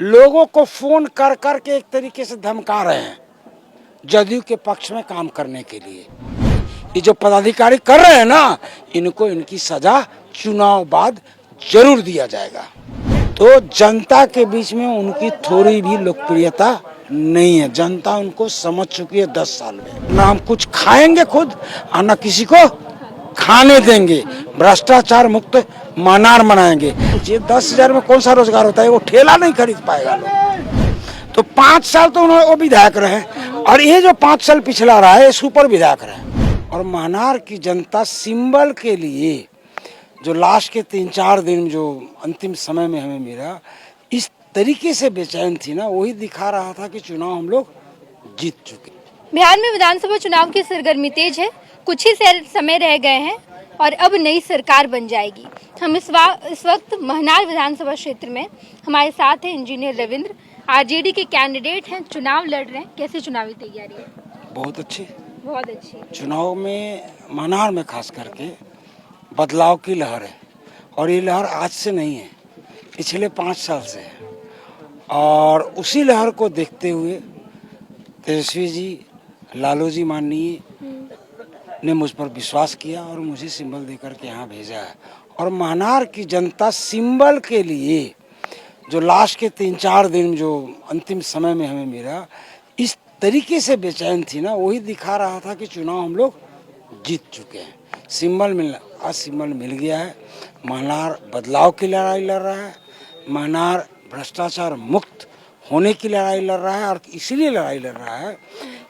लोगों को फोन कर कर के एक तरीके से धमका रहे हैं जदयू के पक्ष में काम करने के लिए। ये जो पदाधिकारी कर रहे हैं ना, इनको इनकी सजा चुनाव बाद जरूर दिया जाएगा। तो जनता के बीच में उनकी थोड़ी भी लोकप्रियता नहीं है। जनता उनको समझ चुकी है 10 साल में। ना हम कुछ खाएंगे खुद और ना किसी को खाने देंगे। भ्रष्टाचार मुक्त मनार बनाएंगे। ये 10,000 में कौन सा रोजगार होता है? वो ठेला नहीं खरीद पाएगा लोग। तो 5 साल तो उन्होंने वो विधायक रहे और ये जो 5 साल पिछला रहा है सुपर विधायक रहे। और मनार की जनता सिंबल के लिए जो लास्ट के 3-4 दिन जो अंतिम समय में हमें मिला, इस तरीके से बेचैन थी ना, वही दिखा रहा था कि चुनाव हम लोग जीत चुके। बिहार में विधानसभा चुनाव की सरगर्मी तेज है। कुछ ही समय रह गए हैं और अब नई सरकार बन जाएगी। हम इस वक्त महनार विधानसभा क्षेत्र में, हमारे साथ हैं इंजीनियर रविंद्र, आरजेडी के कैंडिडेट हैं, चुनाव लड़ रहे हैं। कैसी चुनावी तैयारी है? बहुत अच्छी। चुनाव में महनार में खास करके बदलाव की लहर है और ये लहर आज से नहीं है, पिछले 5 साल से है। और उसी लहर को देखते हुए तेजस्वी जी, लालू जी माननीय ने मुझ पर विश्वास किया और मुझे सिंबल देकर के यहाँ भेजा है। और महनार की जनता सिंबल के लिए जो लास्ट के 3-4 दिन जो अंतिम समय में हमें मिला, इस तरीके से बेचैन थी ना, वही दिखा रहा था कि चुनाव हम लोग जीत चुके हैं। सिंबल मिल आज सिंबल मिल गया है। महनार बदलाव की लड़ाई लड़ रहा है। महनार भ्रष्टाचार मुक्त होने की लड़ाई लड़ रहा है और इसीलिए लड़ाई लड़ रहा है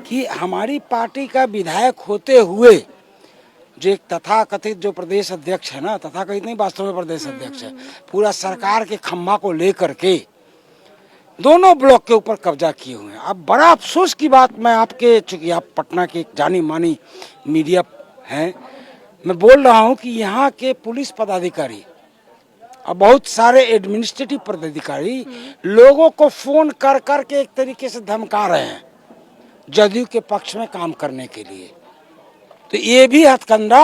कि हमारी पार्टी का विधायक होते हुए जो एक तथाकथित जो प्रदेश अध्यक्ष है ना, तथाकथित नहीं वास्तव में प्रदेश अध्यक्ष है, पूरा सरकार के खम्भा को लेकर के दोनों ब्लॉक के ऊपर कब्जा किए हुए हैं। अब बड़ा अफसोस की बात, मैं आपके, चूंकि आप पटना के जानी मानी मीडिया हैं, मैं बोल रहा हूं कि यहाँ के पुलिस पदाधिकारी और बहुत सारे एडमिनिस्ट्रेटिव पदाधिकारी लोगों को फोन कर कर के एक तरीके से धमका रहे हैं जदयू के पक्ष में काम करने के लिए। तो ये भी हथकंडा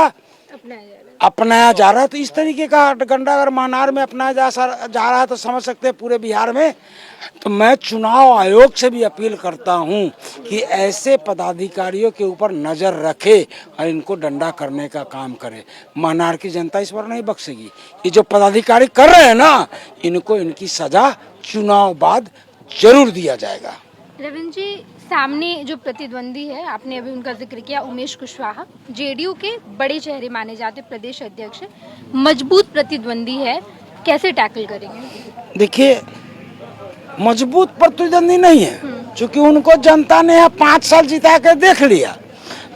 अपनाया जा रहा है। तो इस तरीके का हथकंडा अगर महनार में अपनाया जा रहा है तो समझ सकते हैं पूरे बिहार में। तो मैं चुनाव आयोग से भी अपील करता हूं कि ऐसे पदाधिकारियों के ऊपर नजर रखे और इनको डंडा करने का काम करे। महनार की जनता इस पर नहीं बख्शेगी। ये जो पदाधिकारी कर रहे हैं ना, इनको इनकी सजा चुनाव बाद जरूर दिया जाएगा। रविंद्र जी, सामने जो प्रतिद्वंदी है, आपने अभी उनका जिक्र किया, उमेश कुशवाहा, जेडीयू के बड़े चेहरे माने जाते, प्रदेश अध्यक्ष, मजबूत प्रतिद्वंदी है, कैसे टैकल करेंगे? देखिए, मजबूत प्रतिद्वंदी नहीं है, क्योंकि उनको जनता ने 5 साल जिता कर देख लिया।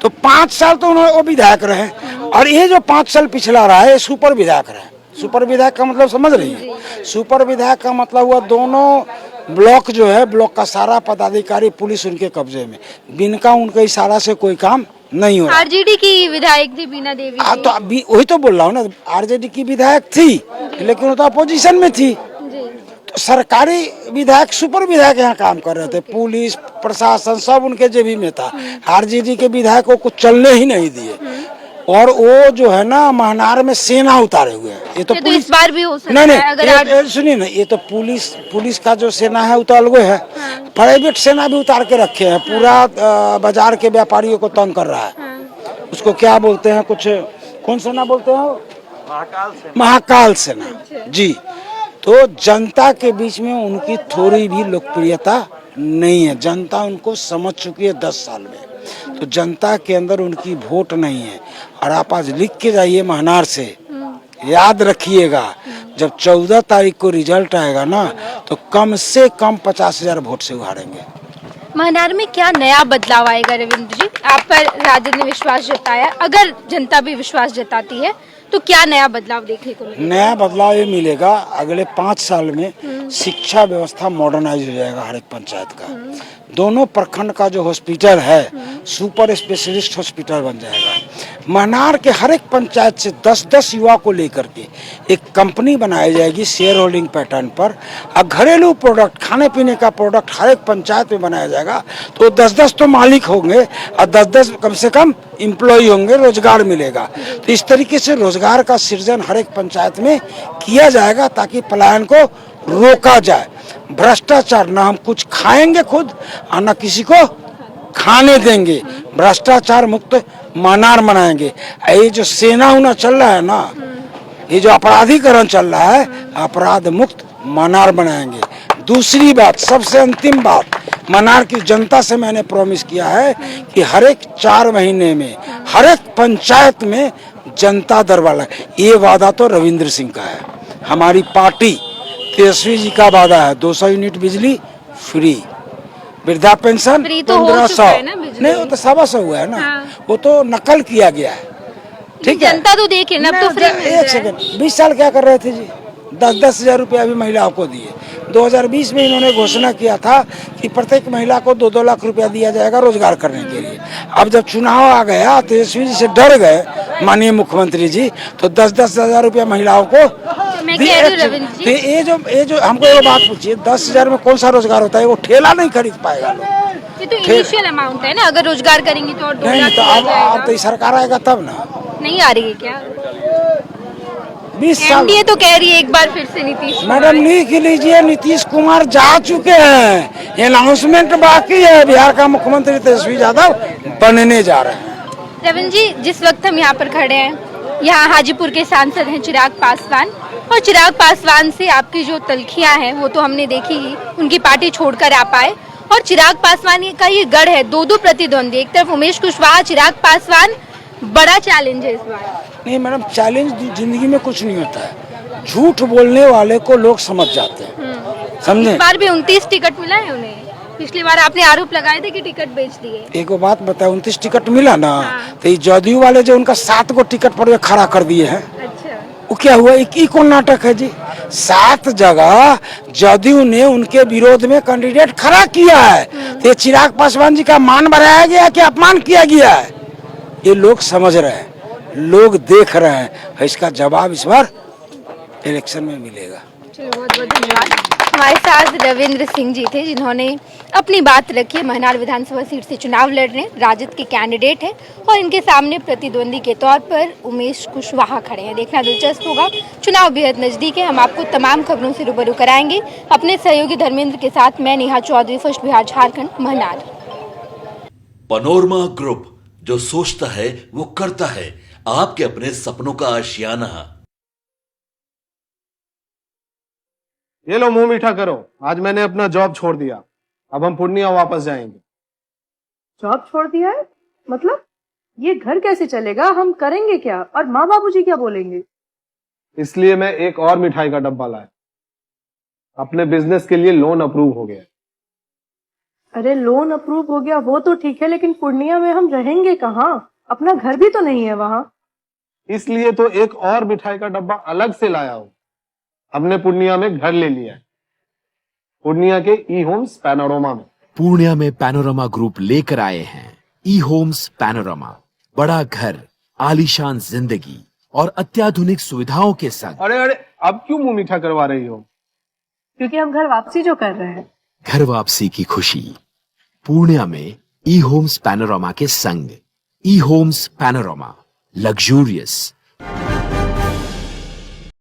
तो 5 साल तो उन्होंने वो विधायक रहे और ये जो 5 साल पिछला रहा है सुपर विधायक रहे। सुपर विधायक का मतलब समझ रही है? सुपर विधायक का मतलब हुआ दोनों ब्लॉक जो है, ब्लॉक का सारा पदाधिकारी पुलिस उनके कब्जे में, बिनका उनके इशारा से कोई काम नहीं हो रहा। आरजेडी की विधायक थी बीना देवी। तो अभी वही तो बोल रहा हूँ ना, आरजेडी की विधायक थी लेकिन वो तो अपोजिशन में थी। तो सरकारी विधायक, सुपर विधायक यहाँ काम कर रहे थे, पुलिस प्रशासन सब उनके जेबी में था। आरजेडी के विधायकों को चलने ही नहीं दिए और वो जो है ना महनार में सेना उतारे हुए हैं। ये तो पुलिस इस बार भी हो सकता नहीं, है। अगर सुनिए ना, ये तो पुलिस का जो सेना है वो तो अलग है। प्राइवेट सेना भी उतार के रखे हैं, पूरा बाजार के व्यापारियों को तंग कर रहा है। उसको क्या बोलते हैं, कुछ कौन सेना बोलते हैं? महाकाल सेना जी। तो जनता के बीच में उनकी थोड़ी भी लोकप्रियता नहीं है। जनता उनको समझ चुकी है 10 साल में। तो जनता के अंदर उनकी वोट नहीं है। और आप आज लिख के जाइए महनार से, याद रखिएगा, जब 14 तारीख को रिजल्ट आएगा ना, तो कम से कम 50,000 वोट से उहारेंगे। महनार में क्या नया बदलाव आएगा रविंद्र जी? आप पर राजद ने विश्वास जताया, अगर जनता भी विश्वास जताती है तो क्या नया बदलाव देखने को मिलेगा? नया बदलाव ये मिलेगा, अगले 5 साल में शिक्षा व्यवस्था मॉडर्नाइज हो जाएगा। हर एक पंचायत का, दोनों प्रखंड का जो हॉस्पिटल है सुपर स्पेशलिस्ट हॉस्पिटल बन जाएगा। महनार के हर एक पंचायत से 10-10 युवा को लेकर के एक कंपनी बनाई जाएगी शेयर होल्डिंग पैटर्न पर। और घरेलू प्रोडक्ट, खाने पीने का प्रोडक्ट हर एक पंचायत में बनाया जाएगा। तो 10-10 तो मालिक होंगे और 10-10 कम से कम एम्प्लॉय होंगे, रोजगार मिलेगा। तो इस तरीके से रोजगार का सृजन हर एक पंचायत में किया जाएगा ताकि पलायन को रोका जाए। भ्रष्टाचार, ना हम कुछ खाएंगे खुद और ना किसी को खाने देंगे। भ्रष्टाचार मुक्त मनार बनाएंगे। ये जो सेना उना चल रहा है ना, ये जो अपराधीकरण चल रहा है, अपराध मुक्त मनार बनाएंगे। दूसरी बात, सबसे अंतिम बात, मनार की जनता से मैंने प्रॉमिस किया है कि हर एक 4 महीने में हर एक पंचायत में जनता दरबार लगे। ये वादा तो रविंद्र सिंह का है। हमारी पार्टी तेजस्वी जी का वादा है 200 यूनिट बिजली फ्री, वृद्धा पेंशन फ्री तो हो 1500। चुका है ना बिजली? नहीं, वो तो 125 हुआ है ना। हाँ। वो तो नकल किया गया है। ठीक है, जनता तो देखे ना, अब तो फ्री मिल एक रहा है। सेकंड, 20 साल क्या कर रहे थे जी? 10-10 हजार रुपया भी महिलाओं को दिए। 2020 में इन्होंने घोषणा किया था कि प्रत्येक महिला को 2-2 लाख रुपया दिया जाएगा रोजगार करने के लिए। अब जब चुनाव आ गया, तेजस्वी जी से डर गए माननीय मुख्यमंत्री जी, तो 10-10 हजार रुपया महिलाओं को मैं कह रही हूँ रविंद्र जी, तो ये जो हमको ये बात पूछिए, 10 हजार में कौन सा रोजगार होता है? वो ठेला नहीं खरीद पाएगा लोग। ये तो इनिशियल अमाउंट है ना, अगर रोजगार करेंगी तो और 2 नहीं, लाख तो दिया अब जाएगा। तो ये सरकार आएगा तब ना। नहीं आ रही है क्या? 20 साल एनडीए तो कह रही है एक बार फिर से नीतीश कुमार। मैडम लिख लीजिए, नीतीश कुमार जा चुके हैं, अनाउंसमेंट बाकी है। बिहार का मुख्यमंत्री तेजस्वी यादव बनने जा रहे हैं। रविंद्र जी, जिस वक्त हम यहाँ पर खड़े हैं, यहाँ हाजीपुर के सांसद हैं चिराग पासवान, और चिराग पासवान से आपकी जो तलखियां हैं वो तो हमने देखी ही, उनकी पार्टी छोड़कर आप आए, और चिराग पासवान का ये गढ़ है, 2 प्रतिद्वंदी, एक तरफ उमेश कुशवाहा, चिराग पासवान, बड़ा चैलेंज है इस बार। नहीं मैडम, चैलेंज जिंदगी में कुछ नहीं होता है, झूठ बोलने वाले को लोग समझ जाते हैं, समझे? इस बार भी 29 टिकट मिला है उन्हें। पिछली बार आपने आरोप लगाए थे कि टिकट बेच दिए। एक बात बताए, 29 टिकट मिला ना, हाँ। तो ये जदयू वाले जो उनका 7 गो टिकट पर खड़ा कर दिए हैं, अच्छा, वो क्या हुआ? एक कौन नाटक है जी? 7 जगह जदयू ने उनके विरोध में कैंडिडेट खड़ा किया है, तो ये चिराग पासवान जी का मान बढ़ाया गया कि अपमान किया गया है? ये लोग समझ रहे हैं, लोग देख रहे हैं, इसका जवाब इस बार इलेक्शन में मिलेगा। चलो बहुत बहुत धन्यवाद। हमारे साथ रविंद्र सिंह जी थे, जिन्होंने अपनी बात रखी है। महनार विधानसभा सीट से चुनाव लड़ रहे हैं, राजद के कैंडिडेट हैं, और इनके सामने प्रतिद्वंदी के तौर पर उमेश कुशवाहा खड़े हैं। देखना दिलचस्प होगा, चुनाव बेहद नजदीक है। हम आपको तमाम खबरों से रूबरू कराएंगे। अपने सहयोगी धर्मेंद्र के साथ मैं Neha Chaudhary, first Bihar Jharkhand, Mahnar. Panorama group, जो सोचता है वो करता है, आपके अपने सपनों का आशियाना। ये लो मुंह मीठा करो, आज मैंने अपना जॉब छोड़ दिया, अब हम पूर्णिया वापस जाएंगे। जॉब छोड़ दिया है? मतलब ये घर कैसे चलेगा? हम करेंगे क्या? और माँ बाबूजी क्या बोलेंगे? इसलिए मैं एक और मिठाई का डब्बा लाया, अपने बिजनेस के लिए लोन अप्रूव हो गया। अरे लोन अप्रूव हो गया वो तो ठीक है, लेकिन पूर्णिया में हम रहेंगे कहाँ? अपना घर भी तो नहीं है वहाँ। इसलिए तो एक और मिठाई का डब्बा अलग से लाया हूं। हमने पूर्णिया में घर ले लिया है, पूर्णिया के ई होम्स पैनोरमा में। पूर्णिया में पैनोरमा ग्रुप लेकर आए हैं ई होम्स पैनोरमा, बड़ा घर, आलीशान जिंदगी और अत्याधुनिक सुविधाओं के संग। अरे अरे, अब क्यों मुंह मीठा करवा रही हो? क्योंकि हम घर वापसी जो कर रहे हैं। घर वापसी की खुशी पूर्णिया में ई होम्स पैनोरमा के संग। ई होम्स पैनोरमा, लग्जूरियस,